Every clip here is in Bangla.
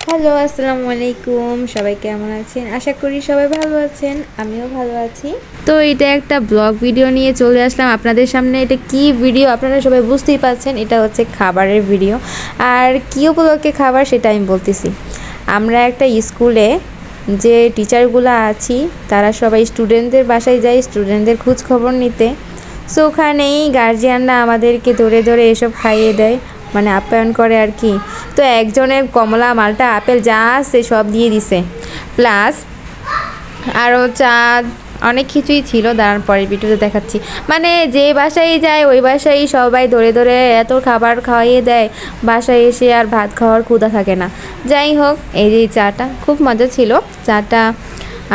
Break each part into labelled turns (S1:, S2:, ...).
S1: হ্যালো, আসসালামু আলাইকুম। সবাই কেমন আছেন? আশা করি সবাই ভালো আছেন। আমিও ভালো আছি। তো এটা একটা ব্লগ ভিডিও নিয়ে চলে আসলাম আপনাদের সামনে। এটা কি ভিডিও আপনারা সবাই বুঝতেই পারছেন। এটা হচ্ছে খাবারের ভিডিও। আর কী উপলক্ষে খাবার সেটা আমি বলতেছি। আমরা একটা স্কুলে যে টিচারগুলো আছি তারা সবাই স্টুডেন্টদের বাসায় যায় স্টুডেন্টদের খোঁজ খবর নিতে। সো ওখানেই গার্জিয়ানরা আমাদেরকে ধরে ধরে এসব খাইয়ে দেয়, মানে আপ্যায়ন করে আর কি। তো একজনের কমলা, মালটা, আপেল যা আছে সব দিয়ে দিছে, প্লাস আরও চা, অনেক কিছুই ছিল। দাঁড়ান পরে ভিডিওতে দেখাচ্ছি। মানে যে বাসায় যায় ওই বাসায় সবাই ধরে ধরে এত খাবার খাওয়াইয়ে দেয়, বাসায় এসে আর ভাত খাওয়ার ক্ষুধা থাকে না। যাই হোক, এই যে চাটা খুব মজা ছিল চাটা।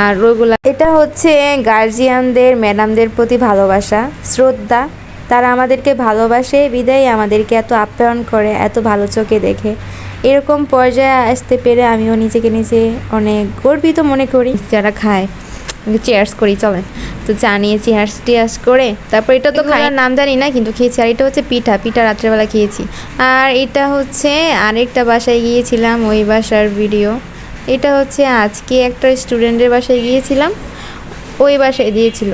S1: আর ওইগুলা, এটা হচ্ছে গার্জিয়ানদের, ম্যাডামদের প্রতি ভালোবাসা, শ্রদ্ধা। তারা আমাদেরকে ভালোবাসে বিদায় আমাদেরকে এত আপ্যায়ন করে, এত ভালো চোখে দেখে। এরকম পর্যায়ে আসতে পেরে আমিও নিজেকে নিজে অনেক গর্বিত মনে করি। যারা খায় চেয়ার্স করি, চলেন। তো চা নিয়ে চেয়ার্স করে তারপর এটা তো খাওয়ার নাম জানি না, কিন্তু খেয়েছি। আর এটা হচ্ছে পিঠা রাত্রেবেলা খেয়েছি। আর এটা হচ্ছে আরেকটা বাসায় গিয়েছিলাম, ওই বাসার ভিডিও। এটা হচ্ছে আজকে একটা স্টুডেন্টের বাসায় গিয়েছিলাম, ওই বাসায় দিয়েছিল।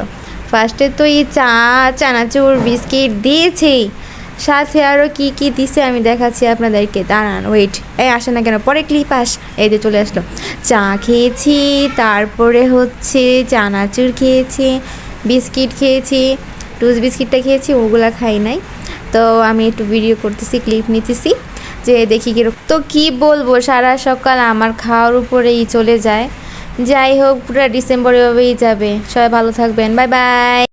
S1: ফার্স্টে তো এই চানাচুর বিস্কিট দিয়েছেই, সাথে আরও কি কি দিছে আমি দেখাচ্ছি আপনাদেরকে। দাঁড়ান, ওয়েট, এই আসে না কেন, পরে ক্লিপ এই যে চলে আসলো। চা খেয়েছি, তারপরে হচ্ছে চানাচুর খেয়েছি, বিস্কিট খেয়েছি, টুস বিস্কিটটা খেয়েছি, ওগুলা খাই নাই। তো আমি একটু ভিডিও করতেছি, ক্লিপ নিতেছি যে দেখি কিরকম। তো কি বলবো, সারা সকাল আমার খাওয়ার উপরেই চলে যায়। যাই হোক, পুরো ডিসেম্বর এভাবেই যাবে। সবাই ভালো থাকবেন, বাই বাই।